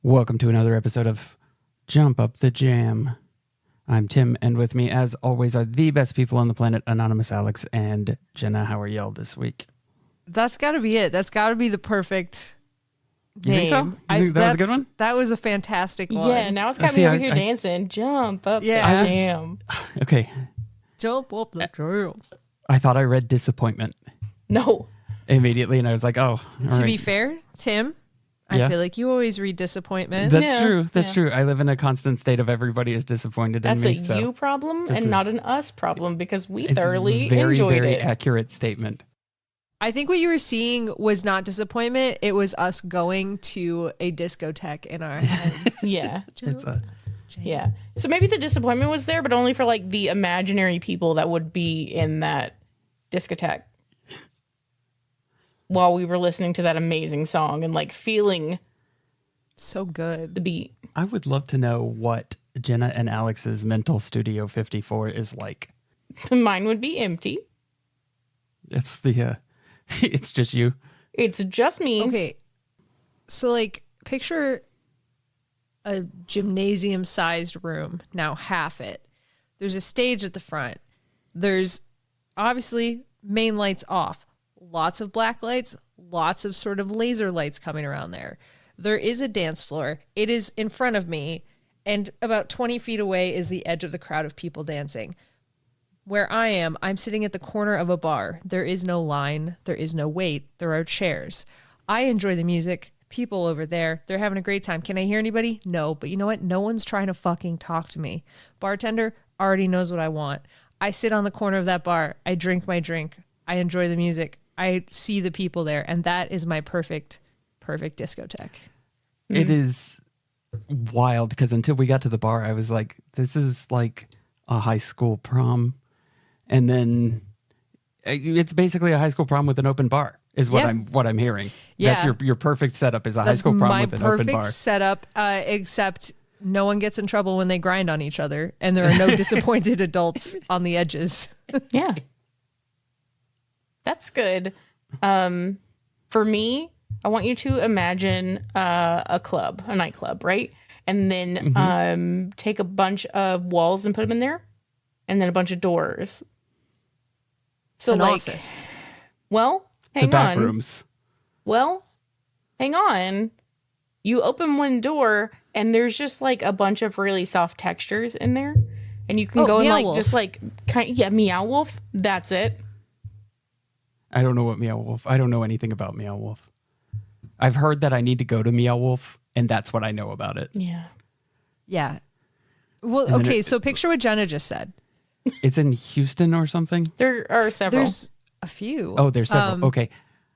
Welcome to another episode of Jump Up the Jam. I'm Tim, and with me, as always, are the best people on the planet, Anonymous Alex and Jenna. How are y'all this week? That's got to be it. That's got to be the perfect You name. think so? You think that was a good one? That was a fantastic one. Yeah, now it's got me over here dancing. Jump up the jam. Okay. Jump up the jam. I thought I read disappointment No. immediately, and I was like, oh, all To right. be fair, Tim, Yeah. I feel like you always read disappointment. That's true. That's true. I live in a constant state of everybody is disappointed That's in me. a you problem and not an us problem because we thoroughly very, enjoyed very it. accurate statement. I think what you were seeing was not disappointment. It was us going to a discotheque in our heads. Yeah. It's a Yeah. So maybe the disappointment was there, but only for like the imaginary people that would be in that discotheque while we were listening to that amazing song and like feeling So good. the beat. I would love to know what Jenna and Alex's mental Studio 54 is like. Mine would be empty. It's the it's just you. It's just me. Okay. So like picture a gymnasium sized room, now half it. There's a stage at the front. There's obviously main lights off. Lots of black lights, lots of sort of laser lights coming around there. There is a dance floor. It is in front of me, and about 20 feet away is the edge of the crowd of people dancing. Where I am, I'm sitting at the corner of a bar. There is no line. There is no wait. There are chairs. I enjoy the music. People over there, they're having a great time. Can I hear anybody? No, but you know what? No one's trying to fucking talk to me. Bartender already knows what I want. I sit on the corner of that bar. I drink my drink. I enjoy the music. I see the people there, and that is my perfect discotheque. It is wild because until we got to the bar, I was like, this is like a high school prom. And then it's basically a high school prom with an open bar is what I'm hearing. Yeah. That's your perfect setup is a high school prom with an open bar. My perfect setup, except no one gets in trouble when they grind on each other, and there are no disappointed adults on the edges. Yeah. That's good. For me, I want you to imagine a club, a nightclub, right? And then take a bunch of walls and put them in there, and then a bunch of doors. So An like, office. well, The hang back on. rooms. Well, hang on. You open one door, and there's just like a bunch of really soft textures in there, and you can go and Meow like Wolf. just like Meow Wolf. That's it. I don't know what Meow Wolf. I don't know anything about Meow Wolf. I've heard that I need to go to Meow Wolf, and that's what I know about it. Yeah. Yeah. Well, And then okay, so picture what Jenna just said. It's in Houston or something. There are several. There's a few. Oh, there's several. Okay.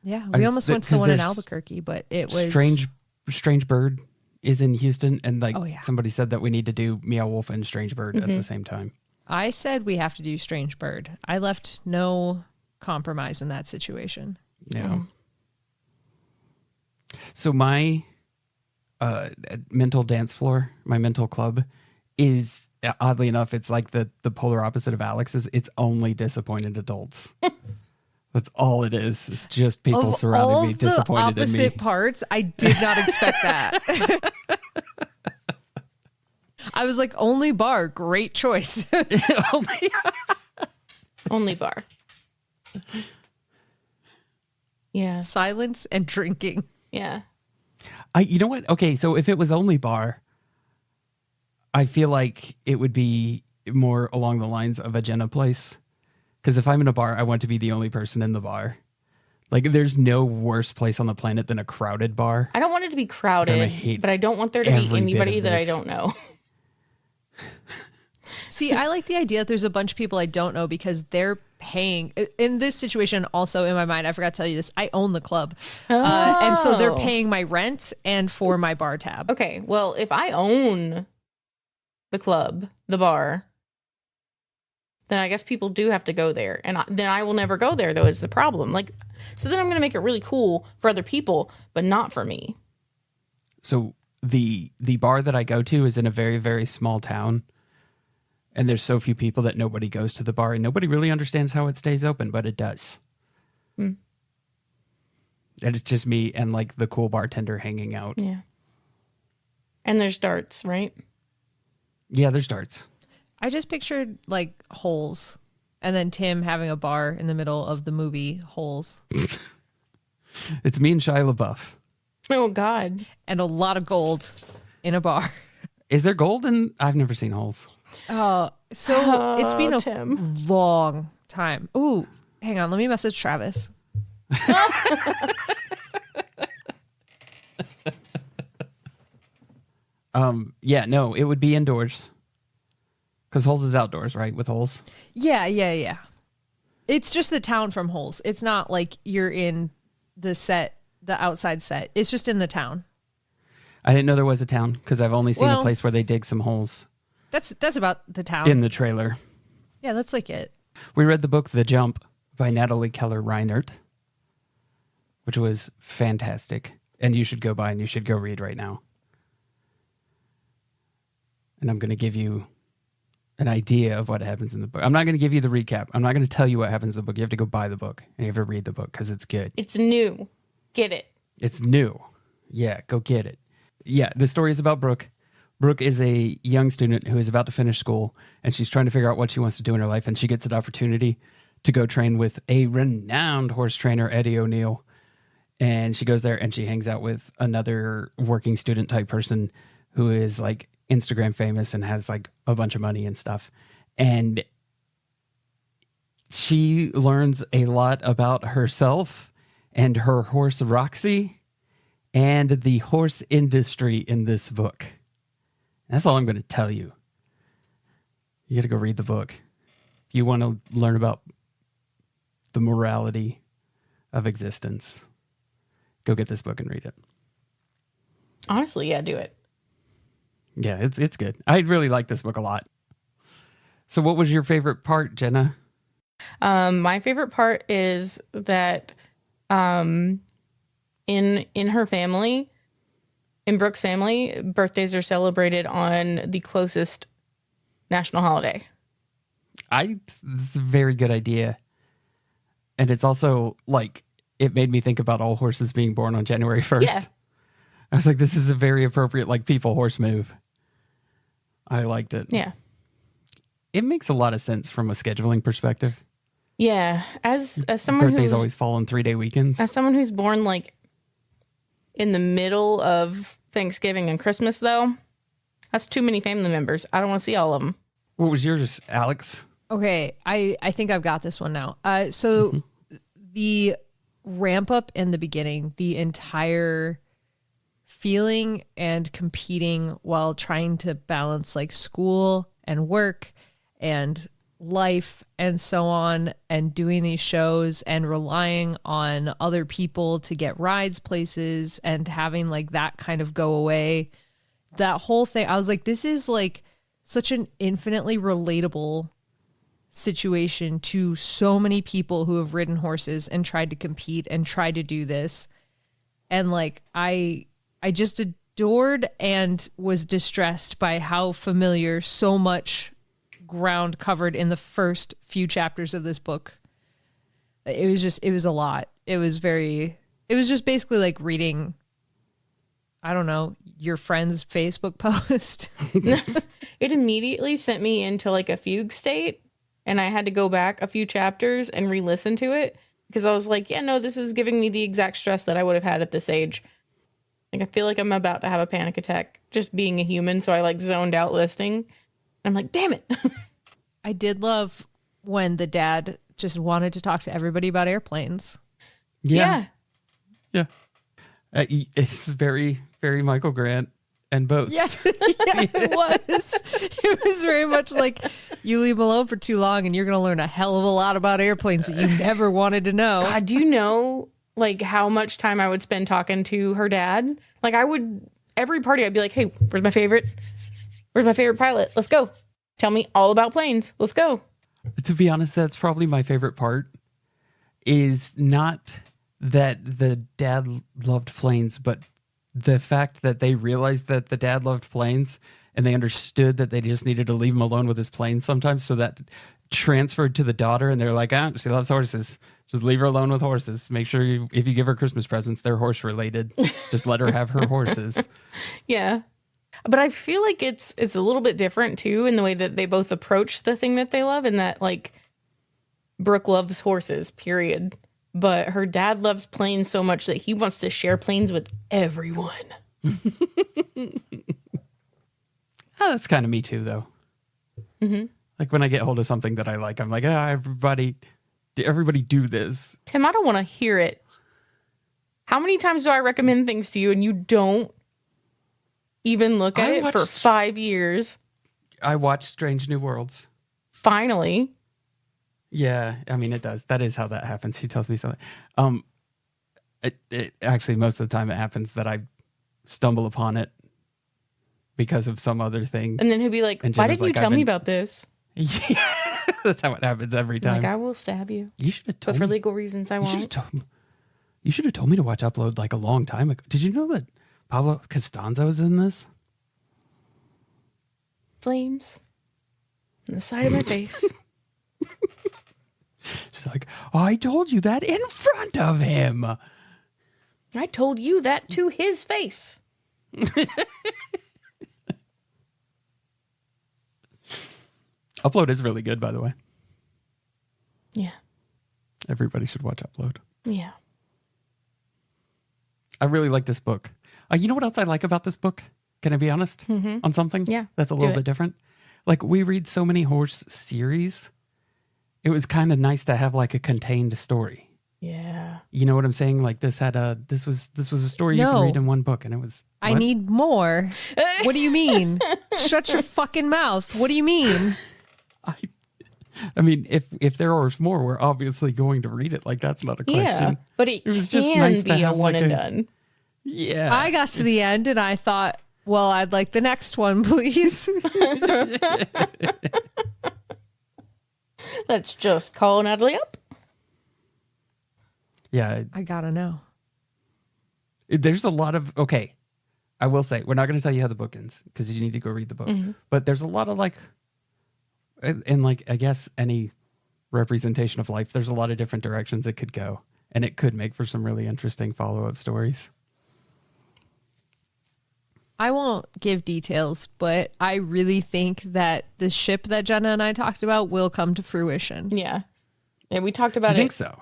Yeah, I we was- almost went to the 'cause one in there's Albuquerque, but it was Strange Bird is in Houston, and like Oh, yeah. somebody said that we need to do Meow Wolf and Strange Bird at the same time. I said we have to do Strange Bird. I left no compromise in that situation. Yeah. So my mental dance floor, my mental club, is oddly enough, it's like the polar opposite of Alex's. It's only disappointed adults. That's all it is. It's just people Of surrounding all me, of the disappointed in me. opposite parts, I did not expect that. I was like, only bar, great choice. Only bar. Yeah. Silence and drinking. Yeah. You know what? Okay, so if it was only bar, I feel like it would be more along the lines of a Jenna place. Because if I'm in a bar, I want to be the only person in the bar. Like, there's no worse place on the planet than a crowded bar. I don't want it to be And I crowded, hate but I don't want there to every be bit anybody of that I this. don't know. See, I like the idea that there's a bunch of people I don't know because they're paying in this situation. Also in my mind, I forgot to tell you this. I own the club. And so they're paying my rent and for my bar tab. Okay. Well, if I own the club, the bar, then I guess people do have to go there. And then I will never go there, though, is the problem. Like, so then I'm going to make it really cool for other people, but not for me. So the bar that I go to is in a very, very small town. And there's so few people that nobody goes to the bar. And nobody really understands how it stays open, but it does. And it's just me and, like, the cool bartender hanging out. Yeah. And there's darts, right? Yeah, there's darts. I just pictured, like, Holes. And then Tim having a bar in the middle of the movie Holes. It's me and Shia LaBeouf. Oh, God. And a lot of gold in a bar. Is there gold in... I've never seen Holes. So it's been a Tim. long time. Ooh, hang on. Let me message Travis. Yeah, no, it would be indoors. Because Holes is outdoors, right? With Holes? Yeah. It's just the town from Holes. It's not like you're in the outside set. It's just in the town. I didn't know there was a town because I've only seen a place where they dig some holes. That's about the town. In the trailer. Yeah, that's like it. We read the book The Jump by Natalie Reinert, which was fantastic. And you should go buy and you should go read right now. And I'm going to give you an idea of what happens in the book. I'm not going to give you the recap. I'm not going to tell you what happens in the book. You have to go buy the book and you have to read the book because it's good. It's new. Get it. It's new. Yeah, go get it. Yeah, the story is about Brooke. Brooke is a young student who is about to finish school, and she's trying to figure out what she wants to do in her life, and she gets an opportunity to go train with a renowned horse trainer, Eddie O'Neill. And she goes there, and she hangs out with another working student type person who is, like, Instagram famous and has, like, a bunch of money and stuff. And she learns a lot about herself and her horse, Roxy, and the horse industry in this book. That's all I'm going to tell you. You got to go read the book. If you want to learn about the morality of existence, go get this book and read it. Honestly, yeah, do it. Yeah, it's good. I really like this book a lot. So what was your favorite part, Jenna? My favorite part is that in her family, in Brooke's family, birthdays are celebrated on the closest national holiday. It's a very good idea. And it's also, like, it made me think about all horses being born on January 1st. Yeah. I was like, this is a very appropriate, like, people horse move. I liked it. Yeah. It makes a lot of sense from a scheduling perspective. Yeah. As someone Birthdays always fall on 3-day weekends. As someone who's born, like, in the middle of Thanksgiving and Christmas, though, that's too many family members. I don't want to see all of them. What was yours, Alex? Okay, I think I've got this one now. So the ramp up in the beginning, the entire feeling and competing while trying to balance, like, school and work and life and so on, and doing these shows and relying on other people to get rides places and having, like, that kind of go away. That whole thing, I was like, this is, like, such an infinitely relatable situation to so many people who have ridden horses and tried to compete and tried to do this. And, like, I just adored and was distressed by how familiar so much ground covered in the first few chapters of this book. It was a lot. It was just basically like reading, I don't know, your friend's Facebook post. It immediately sent me into, like, a fugue state, and I had to go back a few chapters and re-listen to it because I was like, yeah, no, this is giving me the exact stress that I would have had at this age. Like, I feel like I'm about to have a panic attack just being a human, so I, like, zoned out listening. I'm like, damn it. I did love when the dad just wanted to talk to everybody about airplanes. Yeah. It's very, very Michael Grant and boats. Yeah, it was. It was very much like You leave them alone for too long and you're going to learn a hell of a lot about airplanes that you never wanted to know. God, do you know like how much time I would spend talking to her dad? Like I would, every party I'd be like, hey, where's my favorite pilot? Let's go. Tell me all about planes. Let's go. To be honest, that's probably my favorite part, is not that the dad loved planes, but the fact that they realized that the dad loved planes and they understood that they just needed to leave him alone with his planes sometimes. So that transferred to the daughter, and they're like, she loves horses. Just leave her alone with horses. Make sure if you give her Christmas presents, they're horse related. Just let her have her horses. Yeah. But I feel like it's a little bit different too in the way that they both approach the thing that they love, and that like Brooke loves horses, period. But her dad loves planes so much that he wants to share planes with everyone. That's kind of me too, though. Mm-hmm. Like when I get hold of something that I like, I'm like, everybody do this. Tim, I don't want to hear it. How many times do I recommend things to you and you don't even look at it for 5 years? I watched Strange New Worlds. Finally. Yeah, I mean, it does. That is how that happens. She tells me something. It actually, most of the time it happens that I stumble upon it because of some other thing. And then he'll be like, why didn't you tell me about this? Yeah, that's how it happens every time. Like, I will stab you. You should have told me. But for me. legal reasons, I won't. You should have told me to watch Upload like a long time ago. Did you know that Pablo Costanzo is in this? Flames on the side of my face. She's like, I told you that in front of him. I told you that to his face. Upload is really good, by the way. Yeah. Everybody should watch Upload. Yeah. I really like this book. You know what else I like about this book? Can I be honest on something? Yeah. That's a little bit different. Like, we read so many horse series. It was kind of nice to have like a contained story. Yeah. You know what I'm saying? Like this was a story you can read in one book, and it was. What? I need more. What do you mean? Shut your fucking mouth. What do you mean? I mean, if there was more, we're obviously going to read it. Like, that's not a question. Yeah, but it was just nice to have one and done. Yeah. I got to the end and I thought, well, I'd like the next one, please. Let's just call Natalie up. Yeah. I gotta know. There's a lot of, okay, I will say, we're not going to tell you how the book ends because you need to go read the book. Mm-hmm. But there's a lot of like, and like, I guess any representation of life, there's a lot of different directions it could go. And it could make for some really interesting follow-up stories. I won't give details, but I really think that the ship that Jenna and I talked about will come to fruition. Yeah. Yeah, we talked about it. I think so.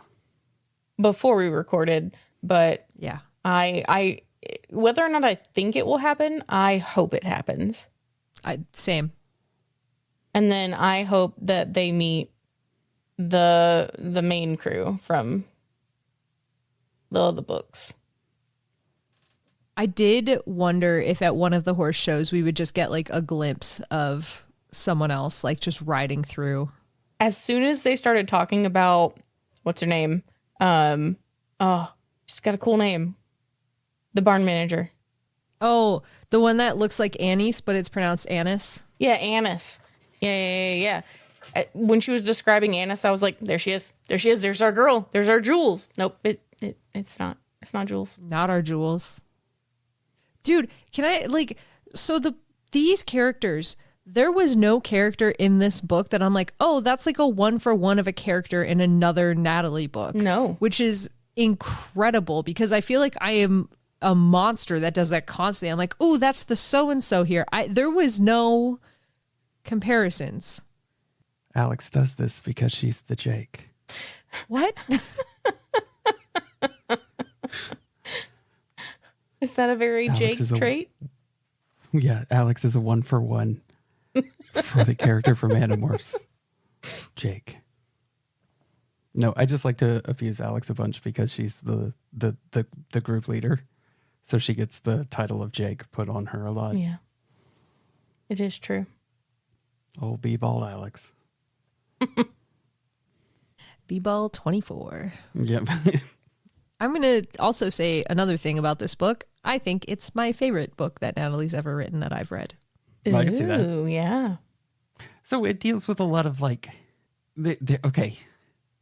Before we recorded, but yeah. I whether or not I think it will happen, I hope it happens. Same. And then I hope that they meet the main crew from the books. I did wonder if at one of the horse shows we would just get like a glimpse of someone else, like just riding through. As soon as they started talking about what's her name, she's got a cool name, the barn manager. Oh, the one that looks like Anise, but it's pronounced Annis. Yeah, Annis. Yeah. When she was describing Annis, I was like, there she is. There's our girl. There's our Jules. Nope, it's not. It's not Jules. Not our Jules. Dude, can I these characters, there was no character in this book that I'm like, oh, that's like a 1-for-1 of a character in another Natalie book. No. Which is incredible because I feel like I am a monster that does that constantly. I'm like, oh, that's the so-and-so here. There was no comparisons. Alex does this because she's the Jake. What? Is that a very Jake trait? Yeah, Alex is a 1-for-1 for the character from Animorphs. Jake. No, I just like to abuse Alex a bunch because she's the group leader. So she gets the title of Jake put on her a lot. Yeah. It is true. Oh, B-ball Alex. B-ball 24. Yep. I'm going to also say another thing about this book. I think it's my favorite book that Natalie's ever written that I've read. I can see that. Ooh, yeah. So it deals with a lot of like, okay.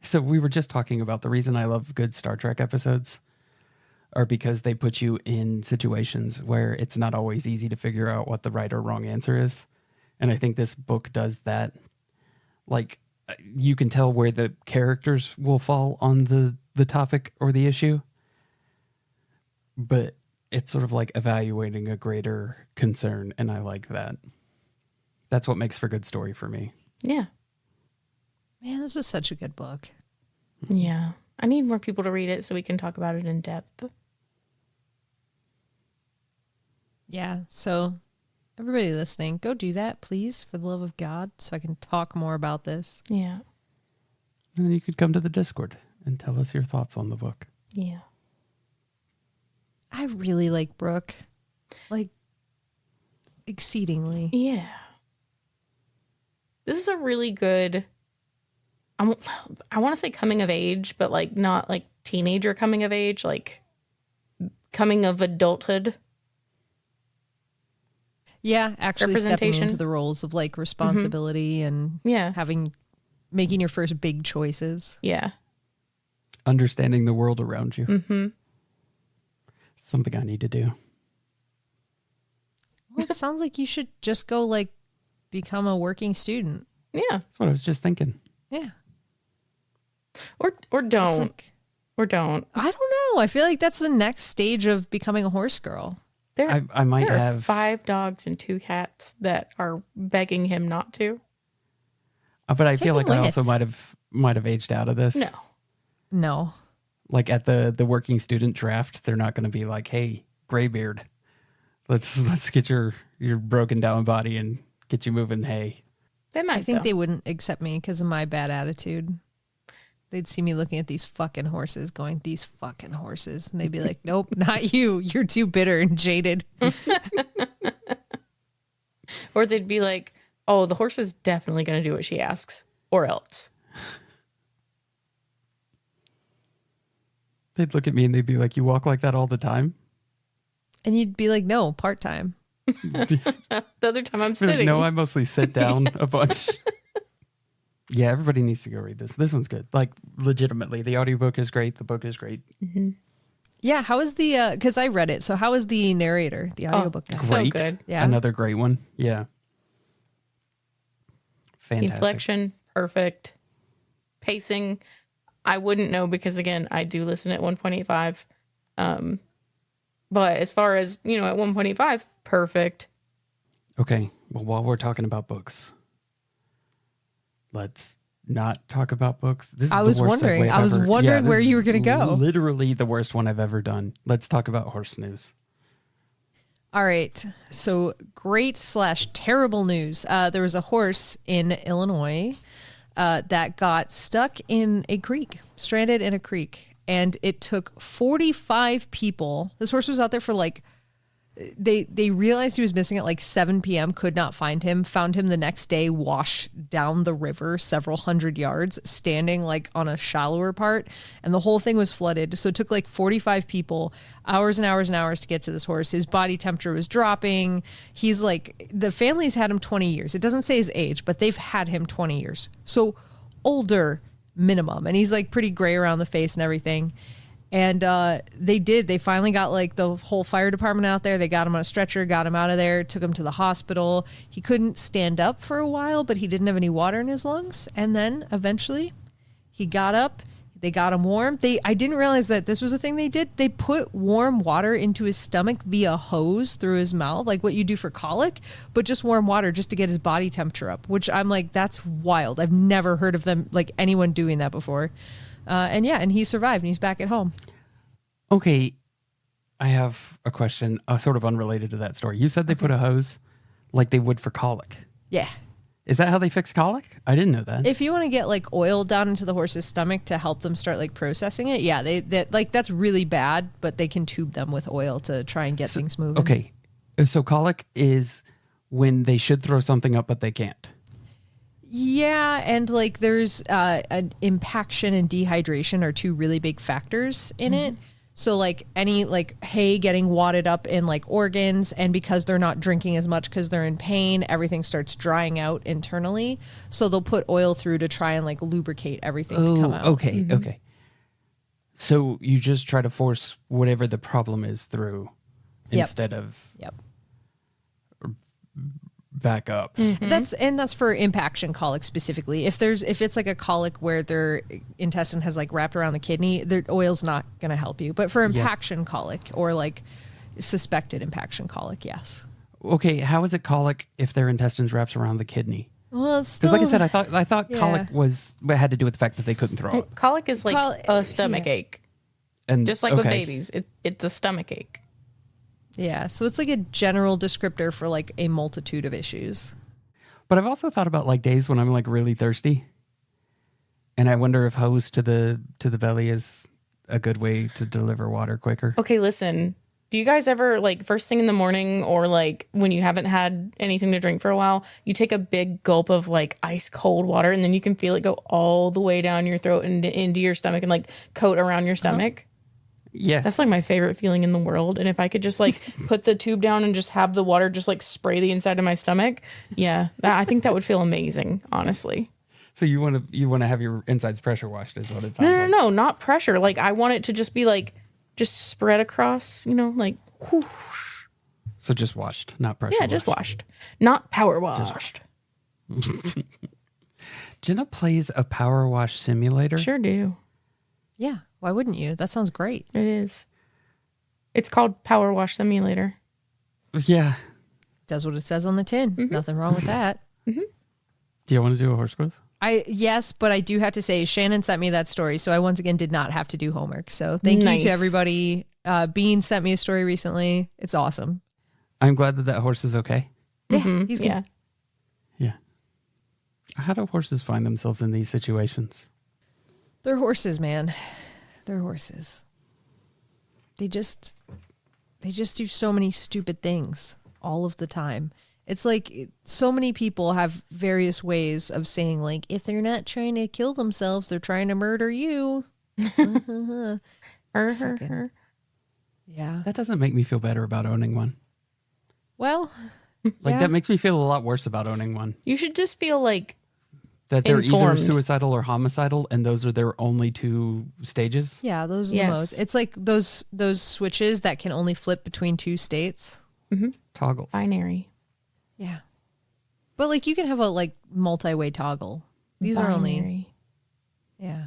So we were just talking about the reason I love good Star Trek episodes are because they put you in situations where it's not always easy to figure out what the right or wrong answer is. And I think this book does that. Like, you can tell where the characters will fall on the topic or the issue, but it's sort of like evaluating a greater concern, and I like that. That's what makes for good story for me. Yeah. Man, this was such a good book. Yeah. I need more people to read it so we can talk about it in depth. Yeah, so everybody listening, go do that, please, for the love of God, so I can talk more about this. Yeah. And then you could come to the Discord and tell us your thoughts on the book. Yeah. I really like Brooke. Like, exceedingly. Yeah. This is a really good, I want to say coming of age, but like not like teenager coming of age, like coming of adulthood. Yeah, actually stepping Representation. into the roles of like responsibility and Yeah. making your first big choices. Yeah. Understanding the world around you. Mm-hmm. Something I need to do. Well, it sounds like you should just go like become a working student. Yeah. That's what I was just thinking. Yeah. Or It's don't. like, Or don't. I don't know. I feel like that's the next stage of becoming a horse girl. I might there are have 5 dogs and 2 cats that are begging him not to. but I Take feel a like I also whiff. might have aged out of this. No. No. Like at the working student draft, they're not going to be like, "Hey, graybeard, let's get your broken down body and get you moving." Hey, They might I think though. they wouldn't accept me because of my bad attitude. They'd see me looking at these fucking horses going, these fucking horses. And they'd be like, nope, not you. You're too bitter and jaded. Or they'd be like, oh, the horse is definitely going to do what she asks, or else. they'd look at me and they'd be like, "You walk like that all the time?" And you'd be like, no, part-time. The other time I'm sitting. No, I mostly sit down a bunch. Yeah, everybody needs to go read this. This one's good. Like, legitimately, the audiobook is great. The book is great. Yeah, how is the, because I read it, so how is the narrator, the audiobook guy? so Great. good. Yeah. Another great one. Yeah. Fantastic. Inflection, perfect. Pacing, I wouldn't know because, again, I do listen at 1.85. But as far as, at 1.85, perfect. Okay. Well, while we're talking about books, let's not talk about books. This is I was the worst wondering. segue I've I was ever- wondering this where you is were gonna go. Literally the worst one I've ever done. Let's talk about horse news. All right. So great/terrible news. There was a horse in Illinois that got stuck in a creek, stranded in a creek. And it took 45 people. This horse was out there for like, they realized he was missing at like 7 p.m., could not find him, found him the next day, washed down the river several hundred yards, standing like on a shallower part. And the whole thing was flooded. So it took like 45 people, hours and hours and hours to get to this horse. His body temperature was dropping. He's like, the family's had him 20 years. It doesn't say his age, but they've had him 20 years. So older minimum. And he's like pretty gray around the face and everything. And they finally got like the whole fire department out there. They got him on a stretcher, got him out of there, took him to the hospital. He couldn't stand up for a while, but he didn't have any water in his lungs. And then eventually he got up. They got him warm. I didn't realize that this was a thing they did. They put warm water into his stomach via hose through his mouth, like what you do for colic, but just warm water just to get his body temperature up, which I'm like, that's wild. I've never heard of them, like anyone doing that before. And he survived and he's back at home. Okay. I have a question, sort of unrelated to that story. You said they put a hose like they would for colic. Yeah. Is that how they fix colic? I didn't know that. If you want to get like oil down into the horse's stomach to help them start like processing it, yeah, that's really bad, but they can tube them with oil to try and get things moving. Okay. So colic is when they should throw something up, but they can't. Yeah, and like there's an impaction and dehydration are two really big factors in it. So like any like hay getting wadded up in like organs, and because they're not drinking as much because they're in pain, everything starts drying out internally. So they'll put oil through to try and like lubricate everything to come out. Okay, okay. So you just try to force whatever the problem is through Yep. instead of Yep. back up. That's for impaction colic specifically. If it's like a colic where their intestine has like wrapped around the kidney, their oil's not going to help you. But for impaction colic or like suspected impaction colic, yes. Okay, how is it colic if their intestines wraps around the kidney? Well, it's Because still, like I said, I thought Yeah. colic had to do with the fact that they couldn't throw up. Colic is like a stomach ache. And Just like with babies. It's a stomach ache. yeah. So it's like a general descriptor for like a multitude of issues. But I've also thought about like days when I'm like really thirsty, and I wonder if hose to the belly is a good way to deliver water quicker. Okay, listen. Do you guys ever, like, first thing in the morning or, like, when you haven't had anything to drink for a while, you take a big gulp of, like, ice cold water and then you can feel it go all the way down your throat and into your stomach and, like, coat around your stomach? Yeah, That's, like, my favorite feeling in the world. And if I could just, like, put the tube down and just have the water just, like, spray the inside of my stomach, yeah, I think that would feel amazing, honestly. so you want to have your insides pressure washed, is what it sounds like. No, not pressure. Like, I want it to just be, like, just spread across, you know, like, whoosh. So just washed, not pressure. Yeah, just washed. Not power washed. Jenna plays a power wash simulator. Sure do. Yeah. Why wouldn't you? That sounds great. It is. It's called Power Wash Simulator. Yeah. Does what it says on the tin. Nothing wrong with that. Do you want to do a horse quiz? Yes, but I do have to say Shannon sent me that story, so I once again did not have to do homework. So thank you to everybody. Bean sent me a story recently. It's awesome. I'm glad that horse is okay. Yeah, he's good. Yeah. Yeah. How do horses find themselves in these situations? They're horses, man. They're horses. They just do so many stupid things all of the time. It's like so many people have various ways of saying, like, if they're not trying to kill themselves, they're trying to murder you. Fucking- yeah. That doesn't make me feel better about owning one. Well, Like yeah. that makes me feel a lot worse about owning one. You should just feel like, That they're Informed. either suicidal or homicidal, and those are their only two stages. Yeah, those are Yes. the most. It's like those switches that can only flip between two states. Toggles. binary. Yeah. But like you can have a like multi-way toggle. These are only Binary. yeah.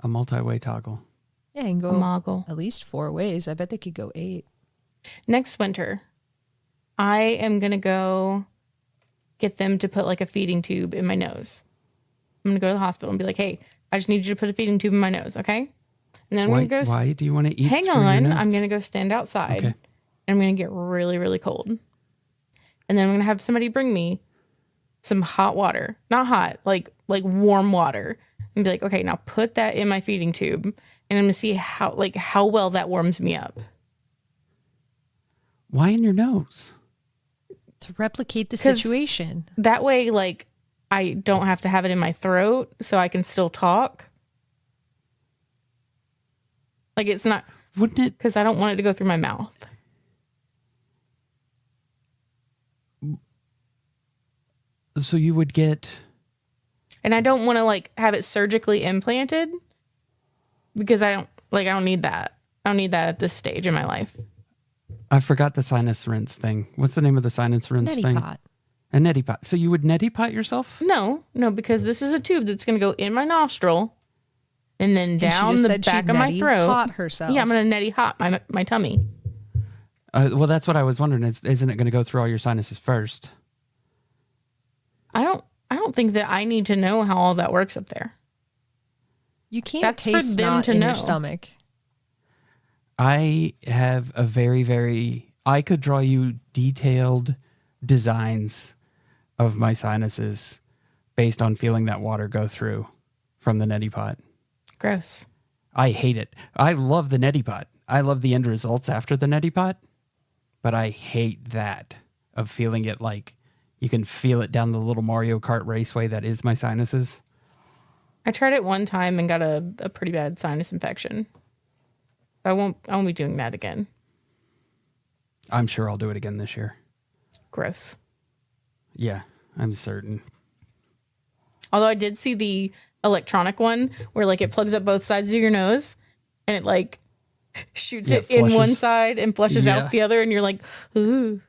A multi-way toggle. Yeah, you can A go moggle. at least 4 ways. I bet they could go 8. Next winter, I am going to go get them to put like a feeding tube in my nose. I'm going to go to the hospital and be like, hey, I just need you to put a feeding tube in my nose, okay? And then I'm Why, going to go... why do you want to eat? Hang through your on. nose? I'm going to go stand outside. Okay. And I'm going to get really, really cold. And then I'm going to have somebody bring me some hot water. Not hot, like warm water. And be like, okay, now put that in my feeding tube. And I'm going to see how well that warms me up. Why in your nose? To replicate the 'Cause- situation. That way, like, I don't have to have it in my throat so I can still talk. Like, it's not... Wouldn't it? Because I don't want it to go through my mouth. So you would get. And I don't want to like have it surgically implanted because I don't need that. I don't need that at this stage in my life. I forgot the sinus rinse thing. What's the name of the sinus rinse Neti thing? pot. A neti pot. So you would neti pot yourself? No, because this is a tube that's going to go in my nostril and then And she down just the said she'd back of my neti throat. pot herself. Yeah, I'm going to neti hot my tummy. Well, that's what I was wondering. Isn't it going to go through all your sinuses first? I don't think that I need to know how all that works up there. You can't That's for taste them snot to in know. your stomach. I have a very, very. I could draw you detailed designs of my sinuses based on feeling that water go through from the neti pot. Gross. I hate it. I love the neti pot. I love the end results after the neti pot, but I hate that of feeling it like You can feel it down the little Mario Kart raceway that is my sinuses. I tried it one time and got a pretty bad sinus infection. I won't be doing that again. I'm sure I'll do it again this year. Gross. Yeah, I'm certain. Although I did see the electronic one where like it plugs up both sides of your nose and it like shoots it in one side and flushes out the other, and you're like, ooh.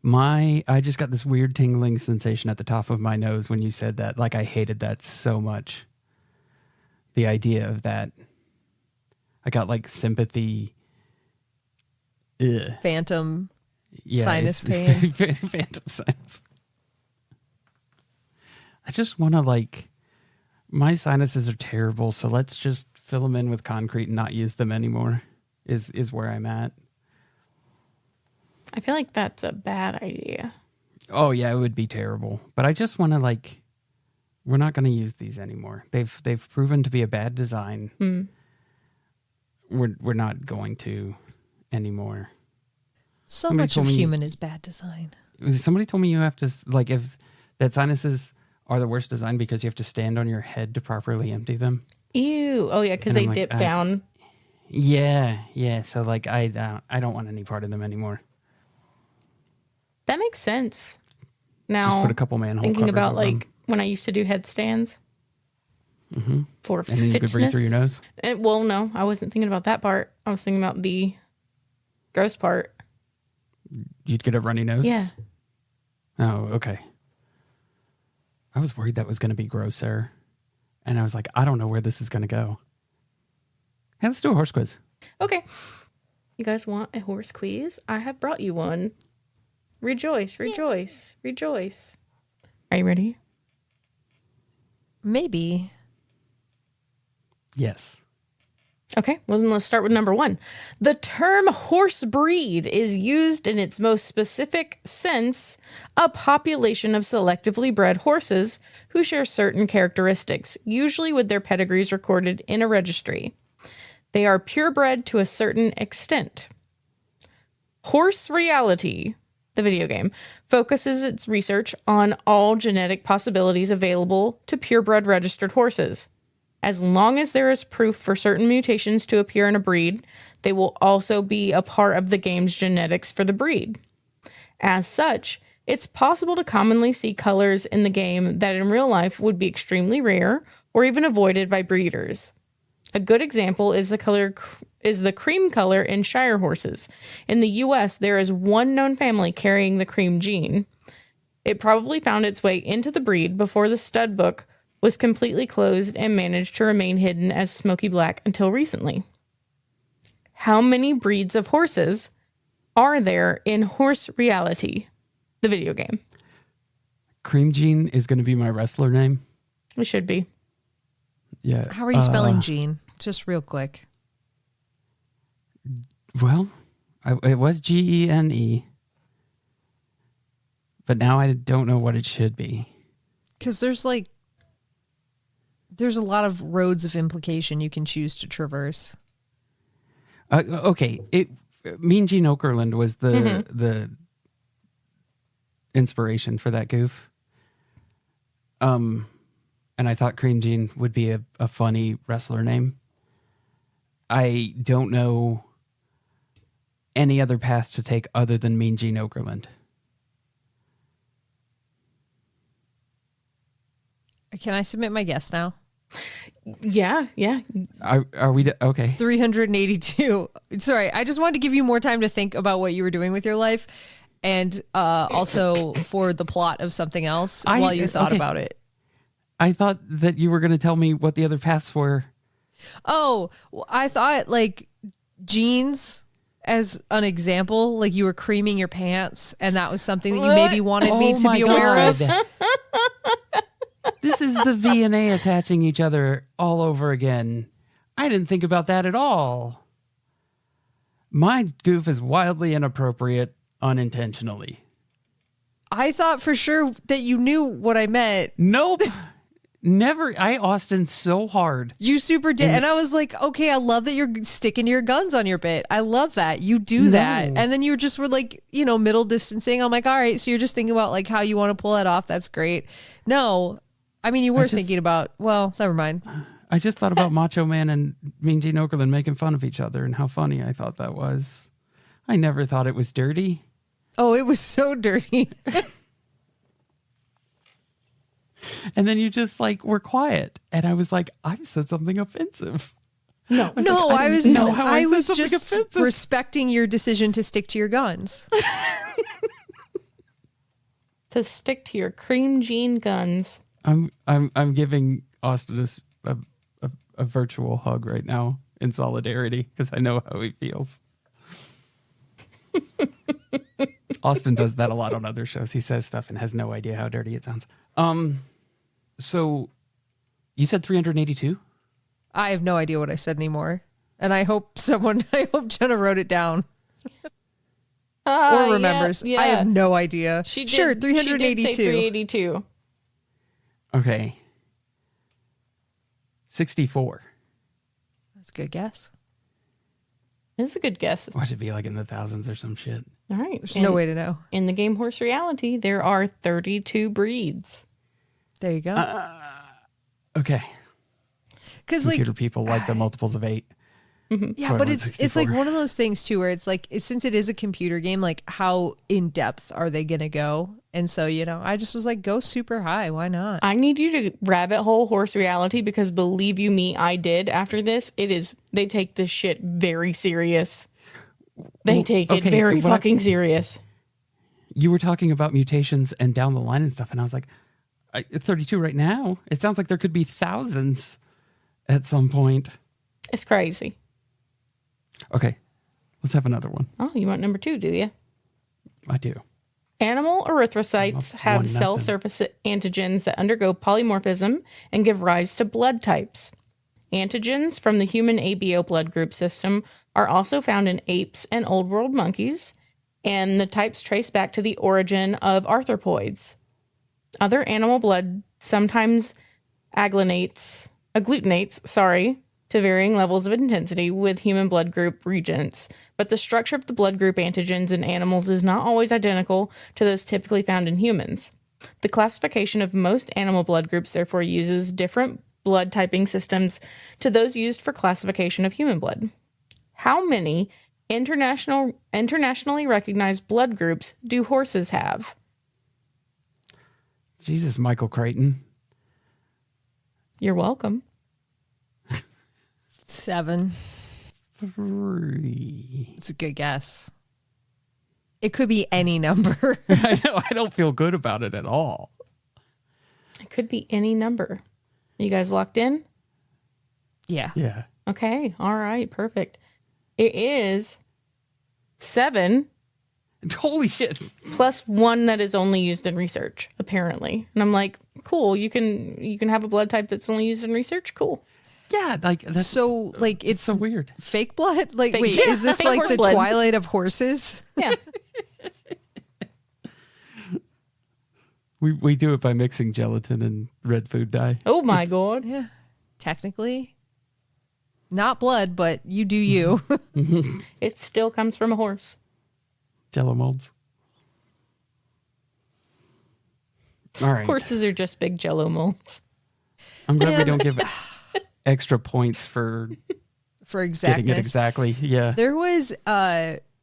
I just got this weird tingling sensation at the top of my nose when you said that. Like, I hated that so much. The idea of that. I got like sympathy. Ugh. Phantom sinus pain. Phantom sinus. I just want to like, my sinuses are terrible, so let's just fill them in with concrete and not use them anymore is where I'm at. I feel like that's a bad idea. Oh yeah, it would be terrible. But I just want to like, we're not going to use these anymore. They've proven to be a bad design. We're not going to anymore. So much of human is bad design. Somebody told me you have to, like, if that sinuses are the worst design because you have to stand on your head to properly empty them. Ew. Oh yeah, because they dip down. Yeah. So like, I don't want any part of them anymore. That makes sense. Now, just put a couple manhole thinking covers about over like them. when I used to do headstands for And then you could breathe through your nose. Well, no, I wasn't thinking about that part. I was thinking about the gross part. You'd get a runny nose? Yeah. Oh, okay. I was worried that was going to be grosser. And I was like, I don't know where this is going to go. Hey, let's do a horse quiz. Okay. You guys want a horse quiz? I have brought you one. Rejoice, rejoice, rejoice. Are you ready? Maybe. Yes. Okay, well then let's start with number 1. The term horse breed is used in its most specific sense, a population of selectively bred horses who share certain characteristics, usually with their pedigrees recorded in a registry. They are purebred to a certain extent. Horse Reality, the video game, focuses its research on all genetic possibilities available to purebred registered horses. As long as there is proof for certain mutations to appear in a breed, they will also be a part of the game's genetics for the breed. As such, it's possible to commonly see colors in the game that in real life would be extremely rare or even avoided by breeders. A good example is the cream color in Shire horses. In the US, there is one known family carrying the cream gene. It probably found its way into the breed before the stud book was completely closed and managed to remain hidden as smoky black until recently. How many breeds of horses are there in Horse Reality, the video game? Cream Gene is going to be my wrestler name. It should be. Yeah. How are you spelling Gene? Just real quick. Well, it was Gene. But now I don't know what it should be. Because there's a lot of roads of implication you can choose to traverse. Okay, Mean Gene Okerlund was the inspiration for that goof. And I thought Cream Gene would be a funny wrestler name. I don't know any other path to take other than Mean Gene Okerlund. Can I submit my guess now? Yeah. Are we okay? 382. Sorry, I just wanted to give you more time to think about what you were doing with your life, and also for the plot of something else while you thought about it. I thought that you were going to tell me what the other paths were. Oh, I thought like jeans as an example, like you were creaming your pants, and that was something that you maybe wanted me to be aware of. This is the V and A attaching each other all over again. I didn't think about that at all. My goof is wildly inappropriate unintentionally. I thought for sure that you knew what I meant. Nope. never. I Austin so hard. You super did. And I was like, okay, I love that you're sticking to your guns on your bit. I love that. You do that. And then you just were like, middle distancing. I'm like, all right. So you're just thinking about like how you want to pull that off. That's great. No, I mean, you were thinking about, well, never mind. I just thought about Macho Man and Mean Gene Okerlund making fun of each other and how funny I thought that was. I never thought it was dirty. Oh, it was so dirty. And then you just like were quiet. And I was like, I said something offensive. No, I was just respecting your decision to stick to your guns. To stick to your cream jean guns. I'm giving Austin a virtual hug right now in solidarity because I know how he feels. Austin does that a lot on other shows. He says stuff and has no idea how dirty it sounds. So you said 382? I have no idea what I said anymore. And I hope Jenna wrote it down. Or remembers. Yeah. I have no idea. She did, sure, 382. She did say 382. Okay. 64. That's a good guess. It's a good guess. Watch it be like in the thousands or some shit. All right. There's no way to know. In the game Horse Reality, there are 32 breeds. There you go. Okay. Because Computer people like the multiples of 8. Yeah, but it's like one of those things too where it's like, since it is a computer game, like how in depth are they gonna go? And so I just was like, go super high. Why not? I need you to rabbit hole Horse Reality because believe you me, I did after this. They take this shit very serious. They take it very fucking serious. You were talking about mutations and down the line and stuff, and I was like, 32 right now? It sounds like there could be thousands at some point. It's crazy. Okay, let's have another one. Oh, you want number 2, do you? I do. Animal erythrocytes have cell surface antigens that undergo polymorphism and give rise to blood types. Antigens from the human ABO blood group system are also found in apes and Old World monkeys, and the types trace back to the origin of arthropods. Other animal blood sometimes agglutinates, to varying levels of intensity with human blood group regents, but the structure of the blood group antigens in animals is not always identical to those typically found in humans. The classification of most animal blood groups therefore uses different blood typing systems to those used for classification of human blood. How many internationally recognized blood groups do horses have? Jesus, Michael Crichton. You're welcome. 7. 3. It's a good guess. It could be any number. I know. I don't feel good about it at all. It could be any number. You guys locked in? Yeah. Yeah. Okay. All right. Perfect. It is 7 Holy shit. plus 1 that is only used in research, apparently. And I'm like, cool. You can have a blood type that's only used in research. Cool. Yeah, like that's So like it's so weird. fake blood? Like Fake- wait, yeah, is this fake like horse the blood. Twilight of horses? Yeah. We do it by mixing gelatin and red food dye. Oh my God. Yeah. Technically. Not blood, but you do you. It still comes from a horse. Jello molds. All right. Horses are just big jello molds. I'm glad we don't give extra points for For getting it exactness. exactly. Yeah. There was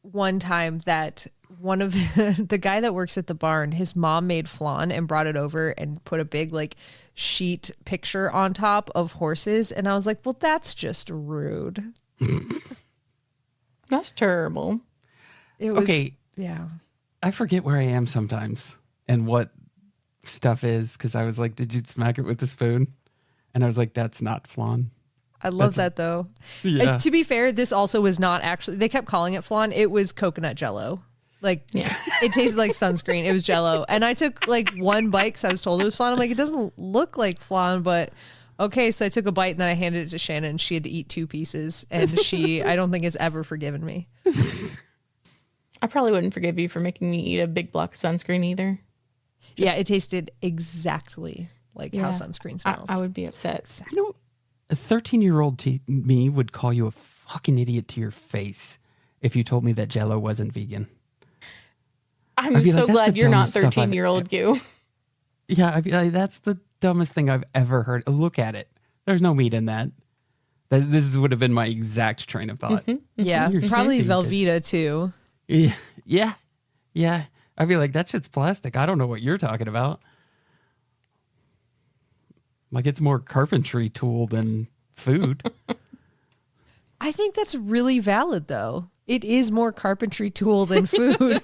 one time that one of the guy that works at the barn, his mom made flan and brought it over and put a big like sheet picture on top of horses. And I was like, well, that's just rude. That's terrible. It was, Okay. Yeah. I forget where I am sometimes and what stuff is because I was like, did you smack it with a spoon? And I was like, that's not flan. I love that though. Yeah. To be fair, this also was not actually, they kept calling it flan. It was coconut jello. Like it tasted like sunscreen. It was jello. And I took like one bite because I was told it was flan. I'm like, it doesn't look like flan, but okay. So I took a bite and then I handed it to Shannon and she had to eat 2 pieces. And she, I don't think has ever forgiven me. I probably wouldn't forgive you for making me eat a big block of sunscreen either. Yeah, it tasted exactly like how sunscreen smells. I would be upset. You know, a 13-year-old me would call you a fucking idiot to your face if you told me that Jell-O wasn't vegan. I'm I'd be so like, "That's glad the you're not dumbest stuff I've 13-year-old you. Yeah, I'd be like, that's the dumbest thing I've ever heard. Look at it. There's no meat in that. This would have been my exact train of thought. Yeah, You're probably stupid. Velveeta too. Yeah. I'd be like, that shit's plastic. I don't know what you're talking about. Like, it's more carpentry tool than food. I think that's really valid, though. It is more carpentry tool than food.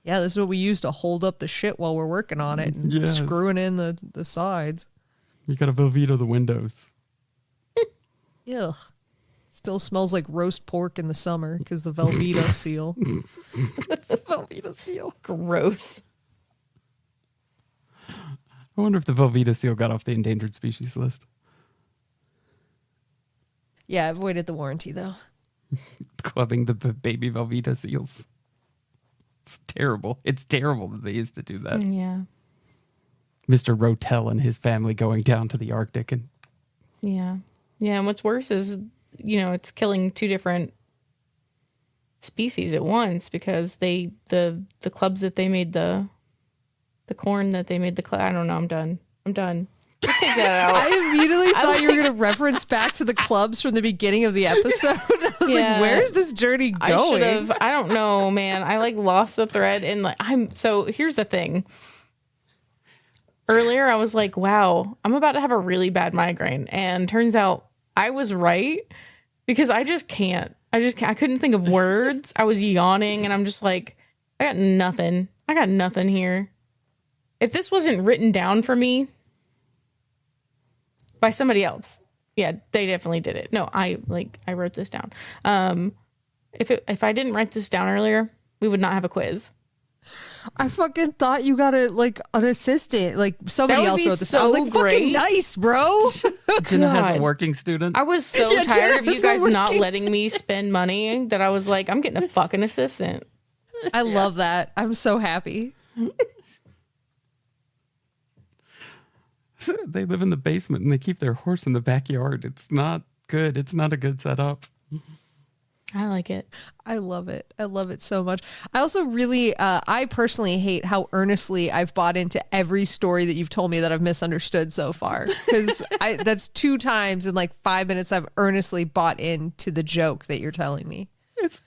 Yeah, this is what we use to hold up the shit while we're working on it and Yes. screwing in the sides. You gotta Velveeta the windows. Ugh. Still smells like roast pork in the summer because the Velveeta seal. Velveeta seal. Gross. I wonder if the Velveeta seal got off the endangered species list. Yeah, avoided the warranty, though. Clubbing the baby Velveeta seals. It's terrible. It's terrible that they used to do that. Yeah. Mr. Rotel and his family going down to the Arctic and Yeah. Yeah. And what's worse is, it's killing two different species at once because the clubs that they made the corn that they made I don't know. I'm done. Just take that out. I immediately thought you were going to reference back to the clubs from the beginning of the episode. I was like, where is this journey going? I don't know, man. I lost the thread and so here's the thing. Earlier I was like, wow, I'm about to have a really bad migraine. And turns out I was right because I just can't. I couldn't think of words. I was yawning and I'm just like, I got nothing here. If this wasn't written down for me by somebody else, yeah, they definitely did it. No, I wrote this down. If I didn't write this down earlier, we would not have a quiz. I fucking thought you got an assistant. Like somebody That would else be wrote this. so I was like, great. fucking nice, bro. Jenna has God. a working student. I was so Yeah, tired of Jenna you was guys not working. letting me spend money that I was like, I'm getting a fucking assistant. I love that. I'm so happy. They live in the basement and they keep their horse in the backyard. It's not good. It's not a good setup. I like it. I love it. I love it so much. I also really, I personally hate how earnestly I've bought into every story that you've told me that I've misunderstood so far. Because that's 2 times in like 5 minutes I've earnestly bought into the joke that you're telling me. It's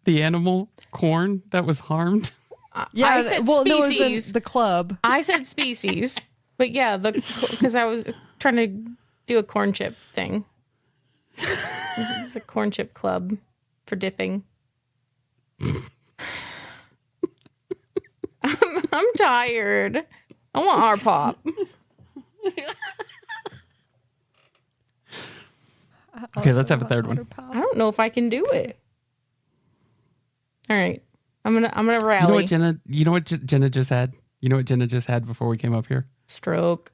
the animal corn that was harmed. Yeah, I said no, it was species. the club. I said species, but yeah, because I was trying to do a corn chip thing. It's a corn chip club for dipping. I'm tired. I want our pop. Okay, let's have a third one. I don't know if I can do it. All right, I'm gonna rally. You know what Jenna just had? You know what Jenna just had before we came up here? Stroke.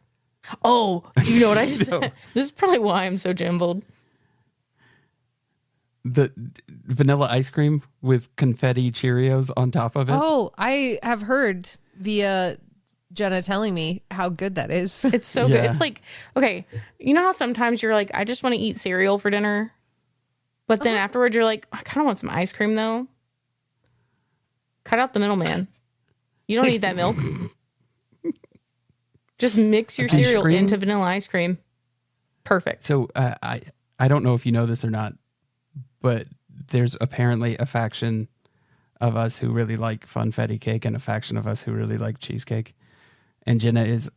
Oh, you know what I just No. said? This is probably why I'm so jumbled. The vanilla ice cream with confetti Cheerios on top of it. Oh, I have heard via Jenna telling me how good that is. It's so Yeah. good. It's like, okay, you know how sometimes you're like, I just want to eat cereal for dinner, but then afterwards you're like, I kind of want some ice cream though. Cut out the middleman. You don't need that milk. Just mix your Ice cereal cream? into vanilla ice cream. Perfect. So I don't know if you know this or not, but there's apparently a faction of us who really like funfetti cake and a faction of us who really like cheesecake. And Jenna is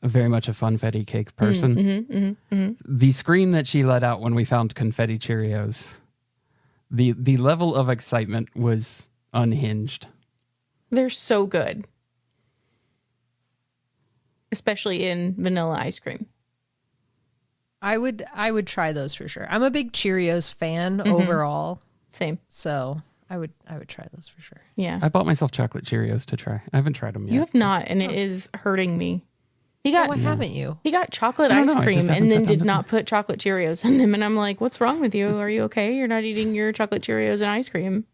very much a funfetti cake person. The scream that she let out when we found confetti Cheerios, the level of excitement was unhinged. They're so good. Especially in vanilla ice cream. I would try those for sure. I'm a big Cheerios fan overall, Same. so I would try those for sure. Yeah. I bought myself chocolate Cheerios to try. I haven't tried them yet. You have not, and it is hurting me. He got Why haven't you? He got chocolate I don't ice know, I just cream haven't and then sat down did to not put chocolate Cheerios in them. And I'm like, what's wrong with you? Are you okay? You're not eating your chocolate Cheerios and ice cream.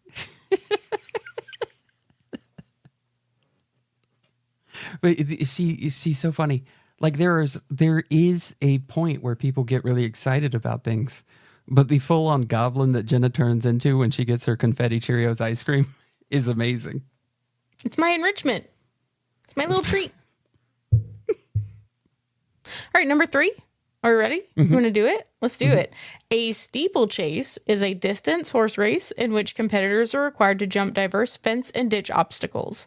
But she's so funny. Like there is a point where people get really excited about things, but the full-on goblin that Jenna turns into when she gets her confetti Cheerios ice cream is amazing. It's my enrichment. It's my little treat. All right, number 3. Are we ready? You want to do it? Let's do it. A steeplechase is a distance horse race in which competitors are required to jump diverse fence and ditch obstacles.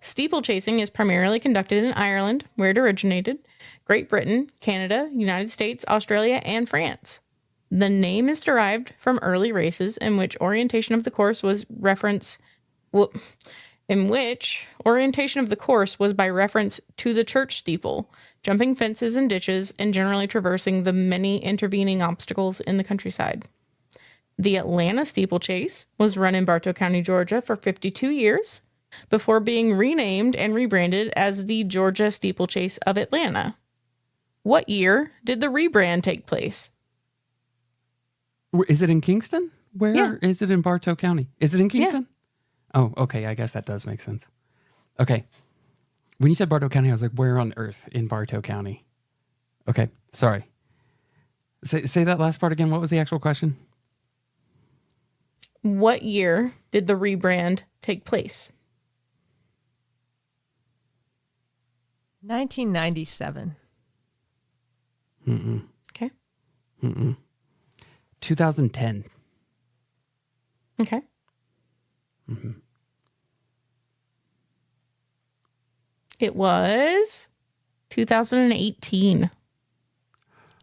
Steeplechasing is primarily conducted in Ireland, where it originated, Great Britain, Canada, United States, Australia, and France. The name is derived from early races in which orientation of the course was by reference to the church steeple, jumping fences and ditches, and generally traversing the many intervening obstacles in the countryside. The Atlanta steeplechase was run in Bartow County, Georgia for 52 years before being renamed and rebranded as the Georgia Steeplechase of Atlanta. What year did the rebrand take place? Is it in Kingston? Where is it in Bartow County? Is it in Kingston? Yeah. Oh, okay. I guess that does make sense. Okay. When you said Bartow County, I was like, where on earth in Bartow County? Okay. Sorry. Say that last part again. What was the actual question? What year did the rebrand take place? 1997. Okay. 2010. Okay. It was 2018.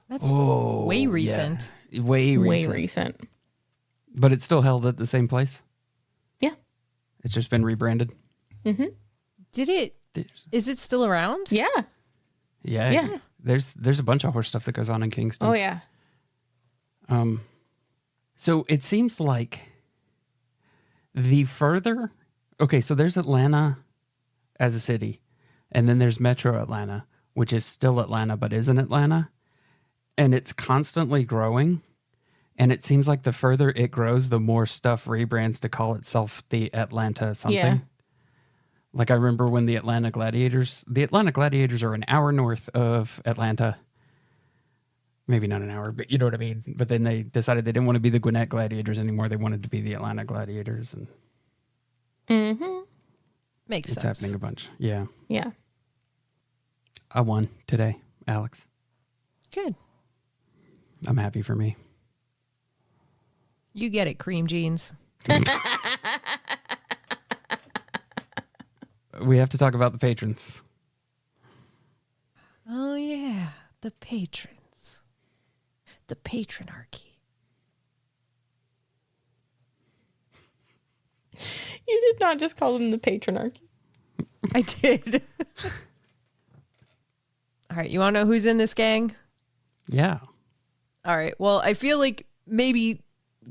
That's way recent. Yeah. Way recent. But it's still held at the same place? Yeah. It's just been rebranded? Is it still around? Yeah. Yeah. There's a bunch of horse stuff that goes on in Kingston. Oh, yeah. So it seems like the further... Okay, so there's Atlanta as a city, and then there's Metro Atlanta, which is still Atlanta but isn't Atlanta, and it's constantly growing, and it seems like the further it grows, the more stuff rebrands to call itself the Atlanta something. Yeah. Like I remember when the Atlanta Gladiators are an hour north of Atlanta. Maybe not an hour, but you know what I mean? But then they decided they didn't want to be the Gwinnett Gladiators anymore. They wanted to be the Atlanta Gladiators. And Makes it's sense. happening a bunch. Yeah. Yeah. I won today, Alex. Good. I'm happy for me. You get it, cream jeans. We have to talk about the patrons. Oh, yeah. The patrons. The patronarchy. You did not just call them the patronarchy. I did. All right. You want to know who's in this gang? Yeah. All right. Well, I feel like maybe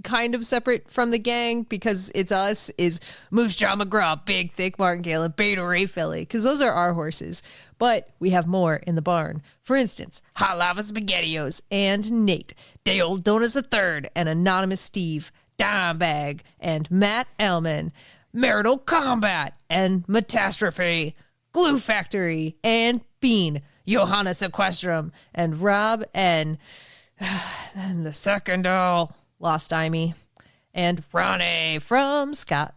kind of separate from the gang because it's us is Moose Jaw McGraw, Big Thick Martingale, and Beta Ray Philly because those are our horses. But we have more in the barn. For instance, Hot Lava SpaghettiOs and Nate, Day Old Donuts III, and Anonymous Steve, Dime Bag, and Matt Ellman, Marital Combat, and Metastrophe, Glue Factory, and Bean, Johannes Equestrum, and Rob, and the second Lost Imey, and Ronnie from Scott.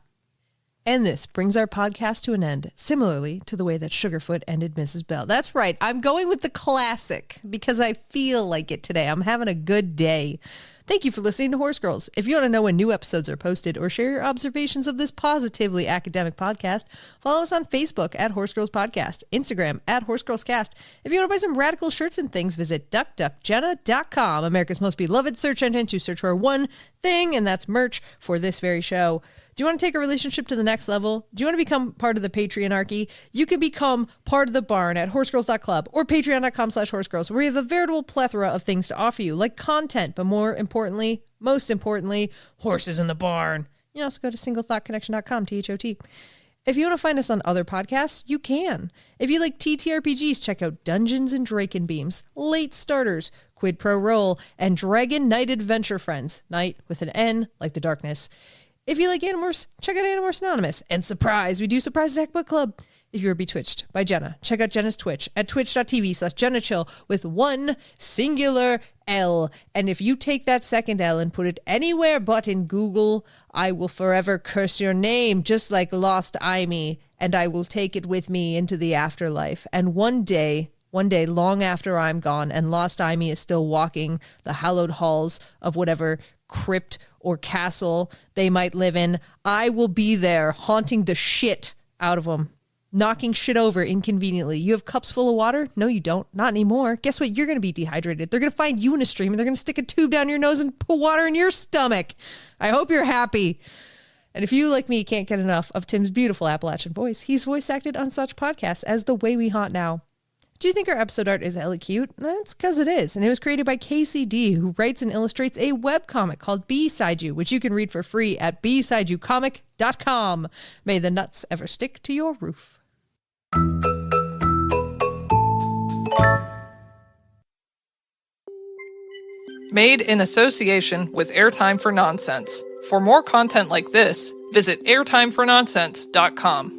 And this brings our podcast to an end, similarly to the way that Sugarfoot ended Mrs. Bell. That's right. I'm going with the classic because I feel like it today. I'm having a good day. Thank you for listening to Horse Girls. If you want to know when new episodes are posted or share your observations of this positively academic podcast, follow us on Facebook at Horse Girls Podcast, Instagram at Horse Girls Cast. If you want to buy some radical shirts and things, visit duckduckjenna.com, America's most beloved search engine, to search for one thing, and that's merch for this very show. Do you want to take a relationship to the next level? Do you want to become part of the Patreonarchy? You can become part of the barn at horsegirls.club or patreon.com/horsegirls, where we have a veritable plethora of things to offer you, like content, but most importantly, horses in the barn. You can also go to singlethoughtconnection.com, THOT. If you want to find us on other podcasts, you can. If you like TTRPGs, check out Dungeons and Drakenbeams, Late Starters, Quid Pro Roll, and Dragon Knight Adventure Friends. Night with an N, like the darkness. If you like Animorphs, check out Animorphs Anonymous. And surprise, we do Surprise Attack Book Club. If you're betwitched by Jenna, check out Jenna's Twitch at twitch.tv/JennaChill with one singular L. And if you take that second L and put it anywhere but in Google, I will forever curse your name, just like Lost Imee, and I will take it with me into the afterlife. And one day, long after I'm gone and Lost Imee is still walking the hallowed halls of whatever crypt or castle they might live in, I will be there haunting the shit out of them. Knocking shit over inconveniently. You have cups full of water? No, you don't. Not anymore. Guess what? You're going to be dehydrated. They're going to find you in a stream and they're going to stick a tube down your nose and put water in your stomach. I hope you're happy. And if you, like me, can't get enough of Tim's beautiful Appalachian voice, he's voice acted on such podcasts as The Way We Haunt Now. Do you think our episode art is hella cute? That's because it is. And it was created by KCD, who writes and illustrates a webcomic called B-Side You, which you can read for free at bsideyoucomic.com. May the nuts ever stick to your roof. Made in association with Airtime for Nonsense. For more content like this, visit airtimefornonsense.com.